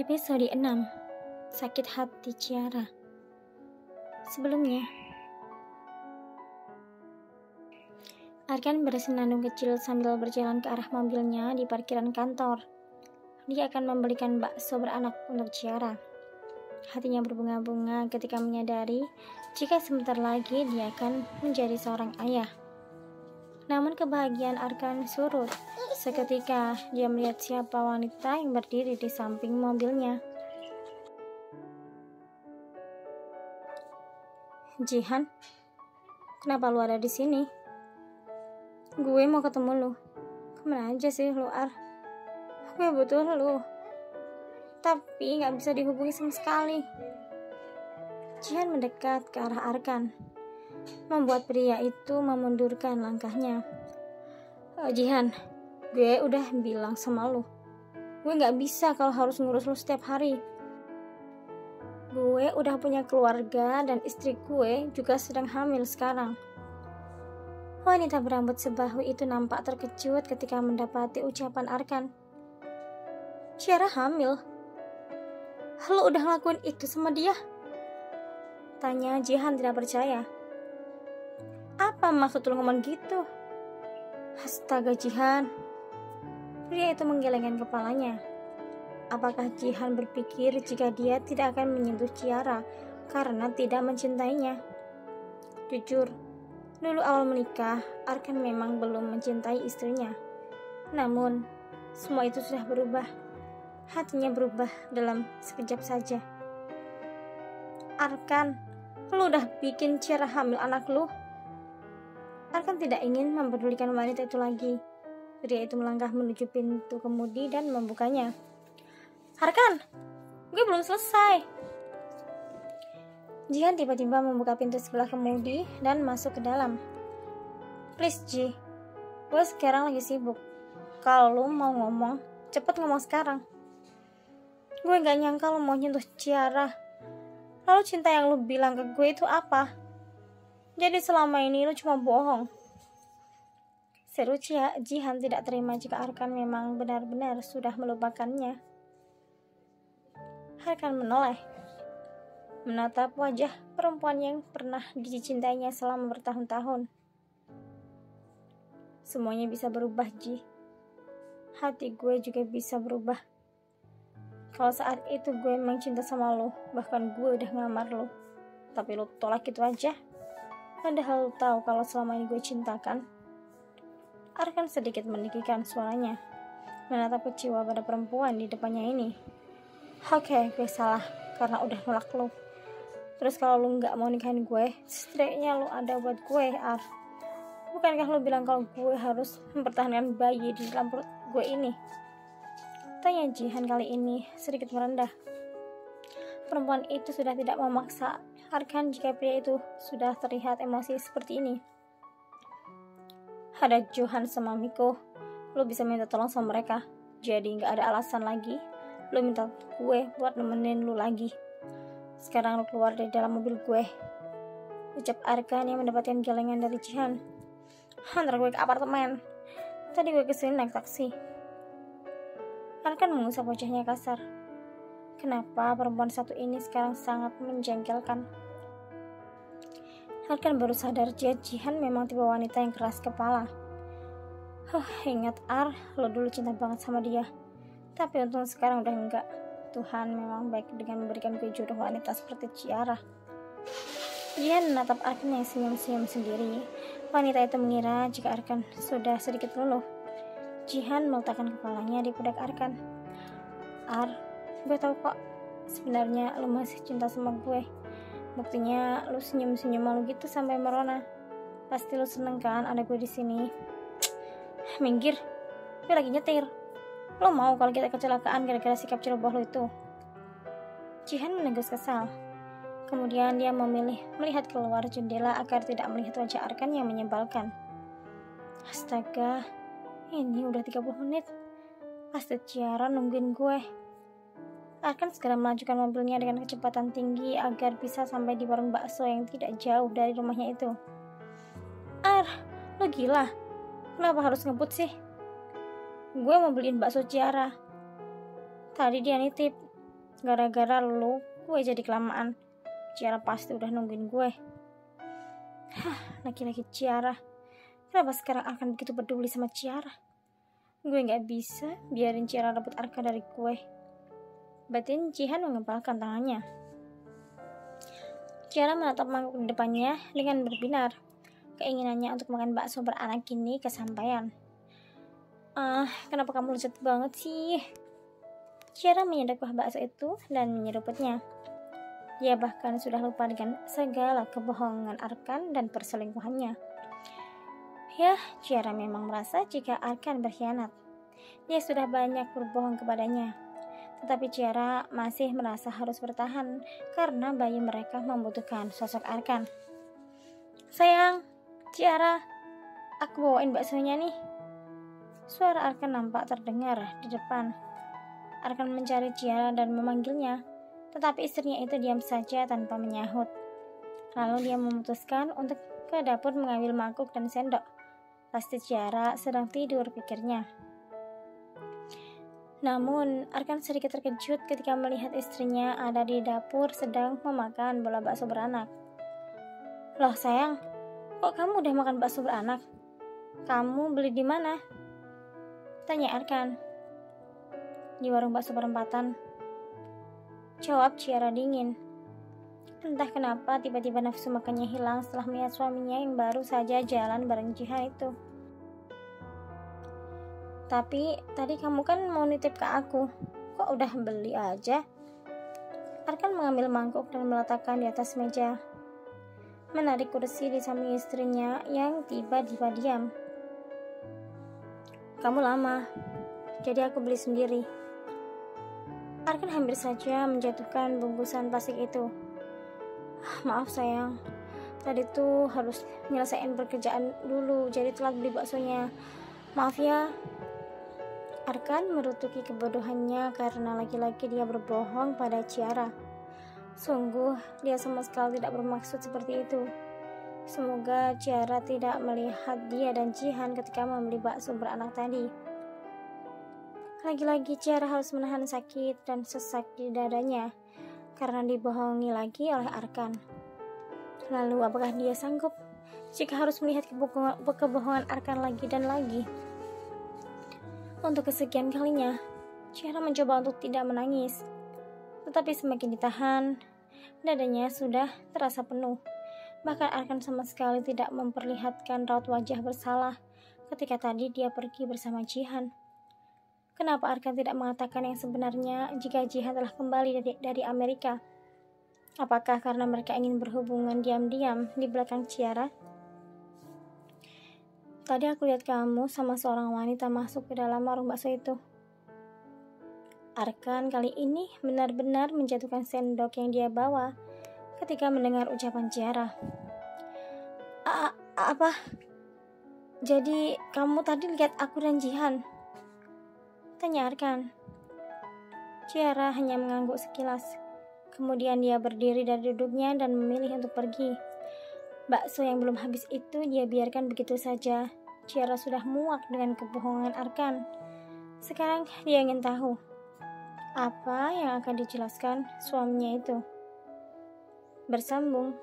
Episode 6. Sakit hati Ciara. Sebelumnya, Arkan bersenandung kecil sambil berjalan ke arah mobilnya di parkiran kantor. Dia akan membelikan bakso beranak untuk Ciara. Hatinya berbunga-bunga ketika menyadari jika sebentar lagi dia akan menjadi seorang ayah. Namun kebahagiaan Arkan surut seketika dia melihat siapa wanita yang berdiri di samping mobilnya. Jihan, kenapa lu ada di sini? Gue mau ketemu lu. Kemana aja sih lu, Ar? Gue butuh lu, tapi gak bisa dihubungi sama sekali. Jihan mendekat ke arah Arkan, membuat pria itu memundurkan langkahnya. Jihan, gue udah bilang sama lu, gue gak bisa kalau harus ngurus lu setiap hari. Gue udah punya keluarga dan istri gue juga sedang hamil sekarang. Wanita berambut sebahu itu nampak terkejut ketika mendapati ucapan Arkan. Ciara hamil? Lu udah ngelakuin itu sama dia? Tanya Jihan tidak percaya. Apa maksud lu ngomong gitu? Astaga Jihan. Pria itu menggelengkan kepalanya. Apakah Jihan berpikir jika dia tidak akan menyentuh Ciara karena tidak mencintainya? Jujur, dulu awal menikah, Arkan memang belum mencintai istrinya. Namun, semua itu sudah berubah. Hatinya berubah dalam sekejap saja. Arkan, lu udah bikin Ciara hamil anak lu? Arkan tidak ingin mempedulikan wanita itu lagi. Pria itu melangkah menuju pintu kemudi dan membukanya. Arkan, gue belum selesai. Jihan tiba-tiba membuka pintu sebelah kemudi dan masuk ke dalam. Please Ji, gue sekarang lagi sibuk. Kalau lu mau ngomong, cepet ngomong sekarang. Gue gak nyangka lu mau nyentuh Ciara. Lalu cinta yang lu bilang ke gue itu apa? Jadi selama ini lu cuma bohong. Seru Jihan tidak terima jika Arkan memang benar-benar sudah melupakannya. Arkan menoleh, menatap wajah perempuan yang pernah dicintainya selama bertahun-tahun. Semuanya bisa berubah, Ji. Hati gue juga bisa berubah. Kalau saat itu gue memang cinta sama lo, bahkan gue udah ngelamar lo, tapi lo tolak itu aja. Padahal lo tahu kalau selama ini gue cintakan. Arkan sedikit meninggikan suaranya, menatap kecewa pada perempuan di depannya ini. Oke, gue salah karena udah nolak lo. Terus kalau lo gak mau nikahin gue, setidaknya lo ada buat gue, Ar. Bukankah lo bilang kalau gue harus mempertahankan bayi di dalam perut gue ini? Tanya Jihan kali ini sedikit merendah. Perempuan itu sudah tidak memaksa Arkan jika pria itu sudah terlihat emosi seperti ini. Ada Johan sama Miko, lo bisa minta tolong sama mereka. Jadi gak ada alasan lagi lo minta gue buat nemenin lo lagi. Sekarang lo keluar dari dalam mobil gue, ucap Arkan yang mendapatkan gelengan dari Jihan. Antar gue ke apartemen. Tadi gue kesini naik taksi. Arkan mengusap wajahnya kasar. Kenapa perempuan satu ini sekarang sangat menjengkelkan? Arkan baru sadar jika Jihan memang tipe wanita yang keras kepala. Ingat Ar, lo dulu cinta banget sama dia. Tapi untung sekarang udah enggak. Tuhan memang baik dengan memberikan gue jodoh wanita seperti Ciara. Jihan menatap Arkan yang senyum-senyum sendiri. Wanita itu mengira jika Arkan sudah sedikit luluh. Jihan meletakkan kepalanya di pundak Arkan. Ar, gue tahu kok sebenarnya lo masih cinta sama gue. Buktinya lo senyum-senyum malu gitu sampai merona. Pasti lo seneng kan ada gue di sini. Minggir, gue lagi nyetir. Lo mau kalau kita kecelakaan gara-gara sikap ceroboh lo itu? Jihan menegas kesal. Kemudian dia memilih melihat keluar jendela agar tidak melihat wajah Arkan yang menyebalkan. Astaga, ini udah 30 menit. Pasti Ciara nungguin gue. Arkan segera melajukan mobilnya dengan kecepatan tinggi agar bisa sampai di warung bakso yang tidak jauh dari rumahnya itu. Ar, lo gila? Kenapa harus ngebut sih? Gue mau beliin bakso Ciara. Tadi dia nitip. Gara-gara lu, gue jadi kelamaan. Ciara pasti udah nungguin gue. Laki-laki Ciara. Kenapa sekarang Arkan begitu peduli sama Ciara? Gue gak bisa biarin Ciara rebut Arkan dari gue. Batin Jihan mengepalkan tangannya. Ciara menatap mangkuk di depannya dengan berbinar. Keinginannya untuk makan bakso beranak kini kesampaian. Kenapa kamu lezat banget sih? Ciara menyedek buah bakso itu dan menyeruputnya. Dia bahkan sudah lupa dengan segala kebohongan Arkan dan perselingkuhannya. Ya, Ciara memang merasa jika Arkan berkhianat. Dia sudah banyak berbohong kepadanya. Tetapi Ciara masih merasa harus bertahan karena bayi mereka membutuhkan sosok Arkan. Sayang, Ciara, aku bawain baksonya nih. Suara Arkan nampak terdengar di depan. Arkan mencari Ciara dan memanggilnya, tetapi istrinya itu diam saja tanpa menyahut. Lalu dia memutuskan untuk ke dapur mengambil mangkuk dan sendok. Pasti Ciara sedang tidur, pikirnya. Namun, Arkan sedikit terkejut ketika melihat istrinya ada di dapur sedang memakan bola bakso beranak. Loh sayang, kok kamu udah makan bakso beranak? Kamu beli di mana? Tanya Arkan. Di warung bakso perempatan. Jawab Ciara dingin. Entah kenapa tiba-tiba nafsu makannya hilang setelah melihat suaminya yang baru saja jalan bareng Jihan itu. Tapi tadi kamu kan mau nitip ke aku. Kok udah beli aja? Arkan mengambil mangkuk dan meletakkan di atas meja. Menarik kursi di samping istrinya yang tiba-tiba diam. Kamu lama, jadi aku beli sendiri. Arkan hampir saja menjatuhkan bungkusan plastik itu. Maaf sayang, tadi tuh harus nyelesain pekerjaan dulu, jadi telat beli baksonya. Maaf ya. Arkan merutuki kebodohannya karena lagi-lagi dia berbohong pada Ciara. Sungguh, dia sama sekali tidak bermaksud seperti itu. Semoga Ciara tidak melihat dia dan Jihan ketika membeli bakso beranak tadi. Lagi-lagi Ciara harus menahan sakit dan sesak di dadanya karena dibohongi lagi oleh Arkan. Lalu apakah dia sanggup jika harus melihat kebohongan Arkan lagi dan lagi? Untuk kesekian kalinya, Ciara mencoba untuk tidak menangis. Tetapi semakin ditahan, dadanya sudah terasa penuh. Bahkan Arkan sama sekali tidak memperlihatkan raut wajah bersalah ketika tadi dia pergi bersama Jihan. Kenapa Arkan tidak mengatakan yang sebenarnya jika Jihan telah kembali dari Amerika? Apakah karena mereka ingin berhubungan diam-diam di belakang Ciara? Tadi aku lihat kamu sama seorang wanita masuk ke dalam warung bakso itu. Arkan kali ini benar-benar menjatuhkan sendok yang dia bawa ketika mendengar ucapan Ciara. Apa? Jadi kamu tadi lihat aku dan Jihan? Tanya Arkan. Ciara hanya mengangguk sekilas. Kemudian dia berdiri dari duduknya dan memilih untuk pergi. Bakso yang belum habis itu dia biarkan begitu saja. Ciara sudah muak dengan kebohongan Arkan. Sekarang dia ingin tahu apa yang akan dijelaskan suaminya itu. Bersambung.